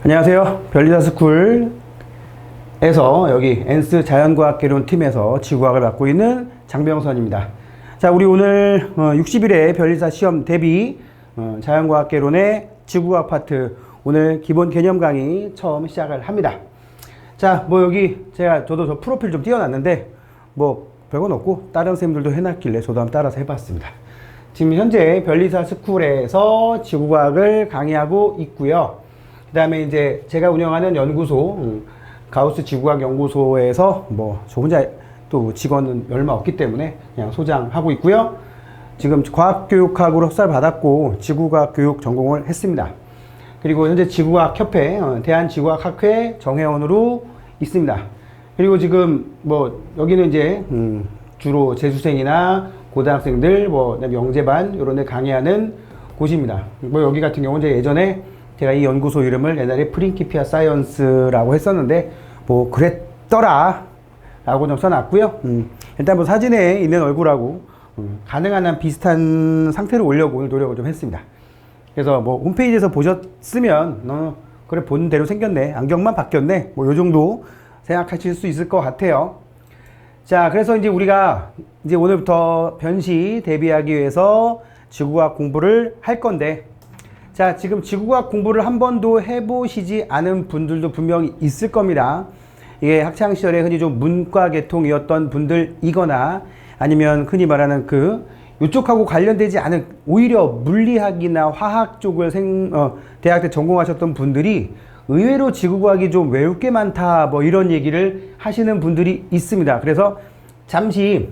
안녕하세요. 별리다스쿨에서 여기 엔스 자연과학개론 팀에서 지구과학을 맡고 있는 장병선입니다. 자, 우리 오늘 60일의 별리사 시험 대비 자연과학개론의 지구과학 파트 오늘 기본 개념 강의 처음 시작을 합니다. 자, 여기 저도 저 프로필 좀 띄워놨는데 별건 없고 다른 선생님들도 해놨길래 저도 한번 따라서 해봤습니다. 지금 현재 별리사 스쿨에서 지구과학을 강의하고 있고요. 그 다음에 이제 제가 운영하는 연구소, 가우스 지구과학 연구소에서 저 혼자 또 직원은 얼마 없기 때문에 그냥 소장하고 있고요. 지금 과학교육학으로 학사를 받았고 지구과학 교육 전공을 했습니다. 그리고 현재 지구과학협회, 대한지구과학학회 정회원으로 있습니다. 그리고 지금 여기는 이제 주로 재수생이나 고등학생들, 영재반 이런 데 강의하는 곳입니다. 여기 같은 경우는 이제 예전에 제가 이 연구소 이름을 옛날에 프린키피아 사이언스라고 했었는데 그랬더라 라고 좀 써놨고요. 일단 사진에 있는 얼굴하고 가능한 한 비슷한 상태로 올려고 오늘 노력을 좀 했습니다. 그래서 홈페이지에서 보셨으면 그래 본 대로 생겼네, 안경만 바뀌었네, 요 정도 생각하실 수 있을 것 같아요. 자, 그래서 이제 우리가 이제 오늘부터 변시 대비하기 위해서 지구과학 공부를 할 건데, 자, 지금 지구과학 공부를 한 번도 해보시지 않은 분들도 분명히 있을 겁니다. 이게 학창시절에 흔히 좀 문과 계통이었던 분들이거나 아니면 흔히 말하는 이쪽하고 관련되지 않은 오히려 물리학이나 화학 쪽을 대학 때 전공하셨던 분들이 의외로 지구과학이 좀 외울 게 많다 이런 얘기를 하시는 분들이 있습니다. 그래서 잠시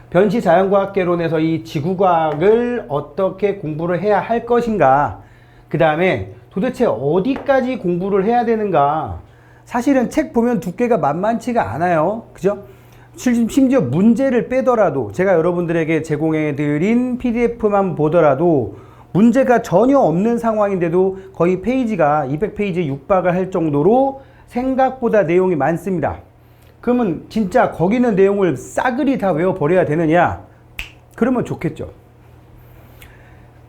변시 자연과학개론에서 이 지구과학을 어떻게 공부를 해야 할 것인가, 그 다음에 도대체 어디까지 공부를 해야 되는가. 사실은 책 보면 두께가 만만치가 않아요. 그죠? 심지어 문제를 빼더라도, 제가 여러분들에게 제공해드린 PDF만 보더라도 문제가 전혀 없는 상황인데도 거의 페이지가 200페이지에 육박을 할 정도로 생각보다 내용이 많습니다. 그러면 진짜 거기 있는 내용을 싸그리 다 외워버려야 되느냐? 그러면 좋겠죠.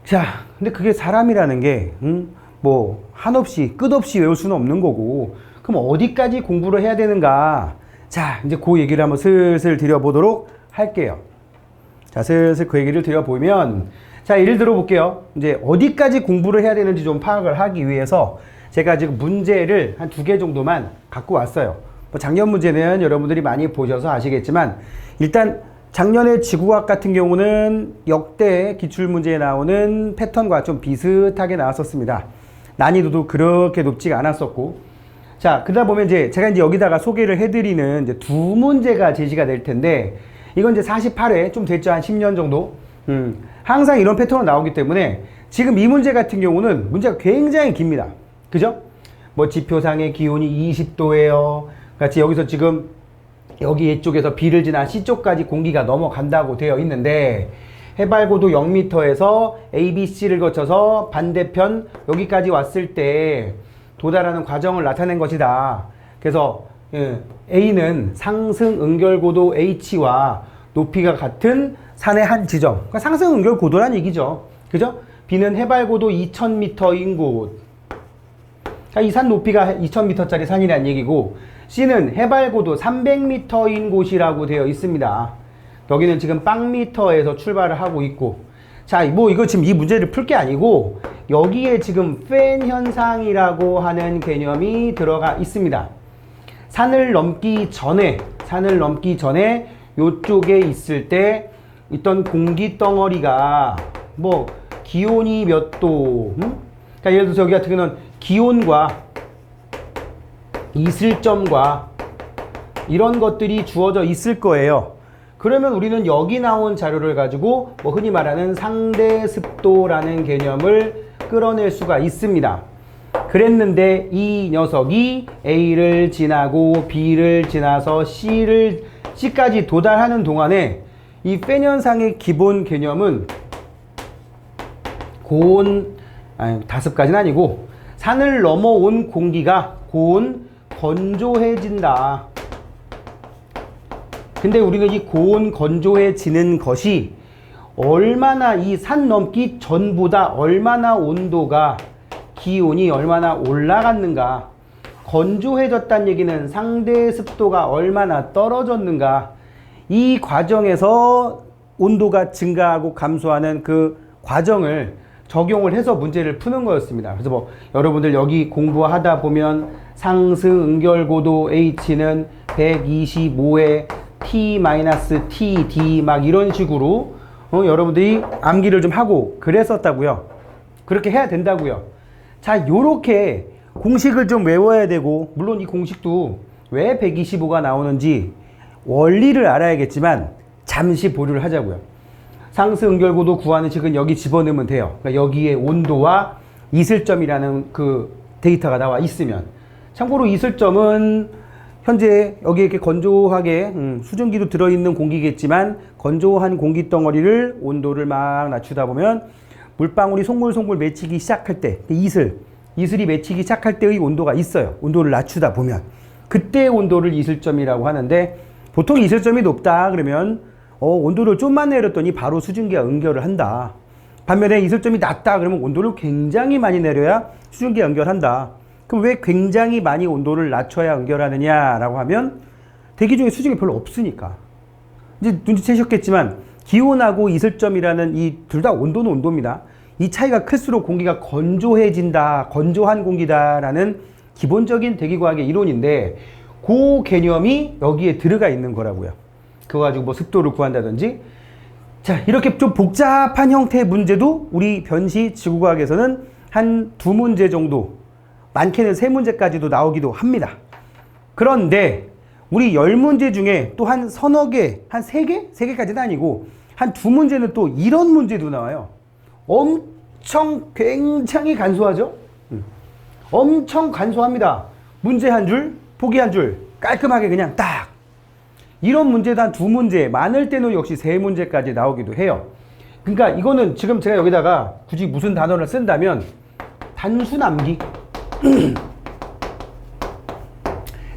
자, 근데 그게 사람이라는 게 한없이 끝없이 외울 수는 없는 거고, 그럼 어디까지 공부를 해야 되는가? 자, 이제 그 얘기를 한번 슬슬 드려보도록 할게요. 자, 슬슬 그 얘기를 드려보면, 자, 예를 들어 볼게요. 이제 어디까지 공부를 해야 되는지 좀 파악을 하기 위해서 제가 지금 문제를 한 2개 정도만 갖고 왔어요. 작년 문제는 여러분들이 많이 보셔서 아시겠지만, 일단 작년에 지구과학 같은 경우는 역대 기출문제에 나오는 패턴과 좀 비슷하게 나왔었습니다. 난이도도 그렇게 높지가 않았었고, 자, 그러다 보면 제가 여기다가 소개를 해드리는 이제 2문제가 제시가 될 텐데, 이건 이제 48회 좀 됐죠. 한 10년 정도. 항상 이런 패턴으로 나오기 때문에 지금 이 문제 같은 경우는 문제가 굉장히 깁니다. 그죠? 지표상의 기온이 20도예요. 같이 여기서 지금 여기 이쪽에서 B를 지나 C쪽까지 공기가 넘어간다고 되어 있는데, 해발고도 0m에서 A, B, C를 거쳐서 반대편 여기까지 왔을 때 도달하는 과정을 나타낸 것이다. 그래서 A는 상승 응결고도 H와 높이가 같은 산의 한 지점, 그러니까 상승 응결고도란 얘기죠. 그죠? B는 해발고도 2000m인 곳, 이 산 높이가 2000m짜리 산이라는 얘기고, C는 해발고도 300m인 곳이라고 되어 있습니다. 여기는 지금 빵미터에서 출발을 하고 있고, 자, 이거 지금 이 문제를 풀 게 아니고 여기에 지금 팬 현상이라고 하는 개념이 들어가 있습니다. 산을 넘기 전에 요쪽에 있을 때 있던 공기 덩어리가 기온이 몇 도, 그러니까 예를 들어서 여기 같은 경우는 기온과 이슬점과 이런 것들이 주어져 있을 거예요. 그러면 우리는 여기 나온 자료를 가지고 흔히 말하는 상대 습도라는 개념을 끌어낼 수가 있습니다. 그랬는데 이 녀석이 A를 지나고 B를 지나서 C까지 도달하는 동안에 이 팬 현상의 기본 개념은 다습까지는 아니고, 산을 넘어온 공기가 고온 건조해진다. 근데 우리는 이 고온 건조해지는 것이 얼마나 이 산 넘기 전보다 얼마나 온도가 기온이 얼마나 올라갔는가, 건조해졌다는 얘기는 상대 습도가 얼마나 떨어졌는가, 이 과정에서 온도가 증가하고 감소하는 그 과정을 적용을 해서 문제를 푸는 거였습니다. 그래서 뭐 여러분들 여기 공부하다 보면 상승 응결고도 H는 125에 T-TD 막 이런 식으로 여러분들이 암기를 좀 하고 그랬었다고요. 그렇게 해야 된다고요. 자, 요렇게 공식을 좀 외워야 되고, 물론 이 공식도 왜 125가 나오는지 원리를 알아야겠지만 잠시 보류를 하자고요. 상승 응결고도 구하는 식은 여기 집어넣으면 돼요. 그러니까 여기에 온도와 이슬점이라는 그 데이터가 나와 있으면. 참고로 이슬점은 현재 여기 이렇게 건조하게 수증기도 들어있는 공기겠지만, 건조한 공기 덩어리를 온도를 막 낮추다 보면 물방울이 송골송골 맺히기 시작할 때, 이슬이 맺히기 시작할 때의 온도가 있어요. 온도를 낮추다 보면 그때 온도를 이슬점이라고 하는데, 보통 이슬점이 높다 그러면 온도를 좀만 내렸더니 바로 수증기가 응결을 한다. 반면에 이슬점이 낮다 그러면 온도를 굉장히 많이 내려야 수증기가 응결한다. 그럼 왜 굉장히 많이 온도를 낮춰야 응결하느냐라고 하면, 대기 중에 수증기 별로 없으니까. 이제 눈치채셨겠지만 기온하고 이슬점이라는 이 둘 다 온도는 온도입니다. 이 차이가 클수록 공기가 건조해진다, 건조한 공기다라는 기본적인 대기과학의 이론인데, 그 개념이 여기에 들어가 있는 거라고요. 그거 가지고 뭐 습도를 구한다든지. 자, 이렇게 좀 복잡한 형태의 문제도 우리 변시 지구과학에서는 한 2문제 정도, 많게는 3문제까지도 나오기도 합니다. 그런데 우리 10문제 중에 또 한 서너 개, 한 3개? 3개까지는 아니고 한 2문제는 또 이런 문제도 나와요. 엄청 굉장히 간소하죠? 엄청 간소합니다. 문제 한 줄, 보기 한 줄, 깔끔하게 그냥 딱. 이런 문제도 한 2문제, 많을 때는 역시 3문제까지 나오기도 해요. 그러니까 이거는 지금 제가 여기다가 굳이 무슨 단어를 쓴다면 단순암기.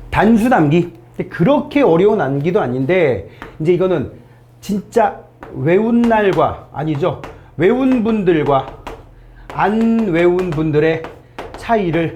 단순암기. 그렇게 어려운 암기도 아닌데, 이제 이거는 진짜 외운 날과, 아니죠, 외운 분들과 안 외운 분들의 차이를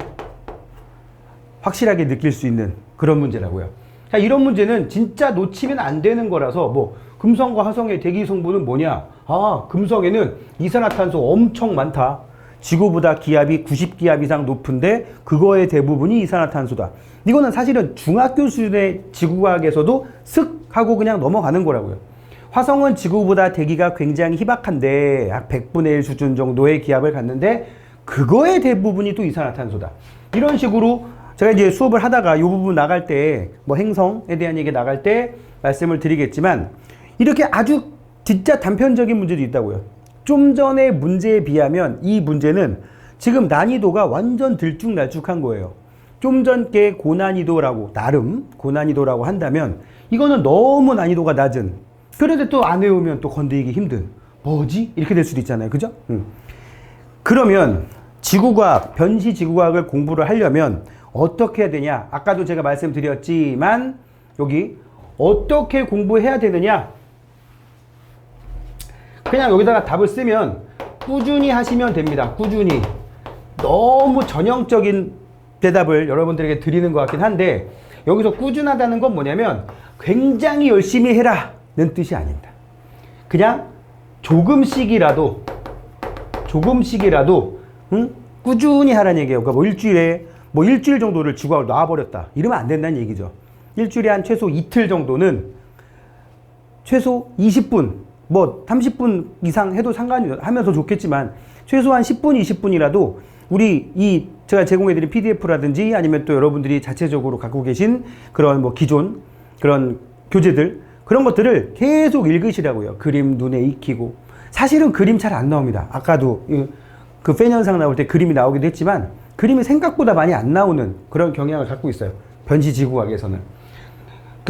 확실하게 느낄 수 있는 그런 문제라고요. 자, 이런 문제는 진짜 놓치면 안 되는 거라서, 뭐 금성과 화성의 대기 성분은 뭐냐? 아, 금성에는 이산화탄소 엄청 많다. 지구보다 기압이 90기압 이상 높은데 그거의 대부분이 이산화탄소다. 이거는 사실은 중학교 수준의 지구과학에서도 슥 하고 그냥 넘어가는 거라고요. 화성은 지구보다 대기가 굉장히 희박한데 약 100분의 1 수준 정도의 기압을 갖는데 그거의 대부분이 또 이산화탄소다. 이런 식으로 제가 이제 수업을 하다가 이 부분 나갈 때, 뭐 행성에 대한 얘기 나갈 때 말씀을 드리겠지만, 이렇게 아주 진짜 단편적인 문제도 있다고요. 좀 전의 문제에 비하면 이 문제는 지금 난이도가 완전 들쭉날쭉한 거예요. 좀 전 게 고난이도라고, 나름 고난이도라고 한다면 이거는 너무 난이도가 낮은, 그런데 또 안 외우면 또 건드리기 힘든, 뭐지? 이렇게 될 수도 있잖아요. 그죠? 그러면 지구과학, 변시 지구과학을 공부를 하려면 어떻게 해야 되냐? 아까도 제가 말씀드렸지만 여기 어떻게 공부해야 되느냐? 그냥 여기다가 답을 쓰면 꾸준히 하시면 됩니다. 꾸준히. 너무 전형적인 대답을 여러분들에게 드리는 것 같긴 한데, 여기서 꾸준하다는 건 뭐냐면 굉장히 열심히 해라는 뜻이 아닙니다. 그냥 조금씩이라도 꾸준히 하라는 얘기예요. 그러니까 뭐 일주일 정도를 지구학을 놔버렸다, 이러면 안 된다는 얘기죠. 일주일에 한 최소 이틀 정도는, 최소 20분, 뭐 30분 이상 해도 상관이 하면 더 좋겠지만 최소한 10분, 20분이라도 우리 제가 제공해드린 PDF라든지 아니면 또 여러분들이 자체적으로 갖고 계신 그런 뭐 기존 그런 교재들, 그런 것들을 계속 읽으시라고요. 그림 눈에 익히고. 사실은 그림 잘 안 나옵니다. 아까도 그 팬 현상 나올 때 그림이 나오기도 했지만 그림이 생각보다 많이 안 나오는 그런 경향을 갖고 있어요. 변시 지구학에서는.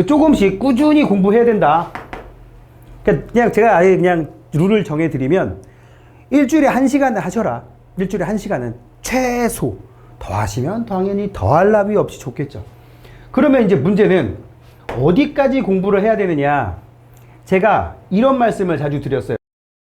조금씩 꾸준히 공부해야 된다. 그냥 제가 아예 그냥 룰을 정해드리면 일주일에 1시간을 하셔라. 일주일에 1시간은 최소. 더 하시면 당연히 더할 나위 없이 좋겠죠. 그러면 이제 문제는 어디까지 공부를 해야 되느냐. 제가 이런 말씀을 자주 드렸어요.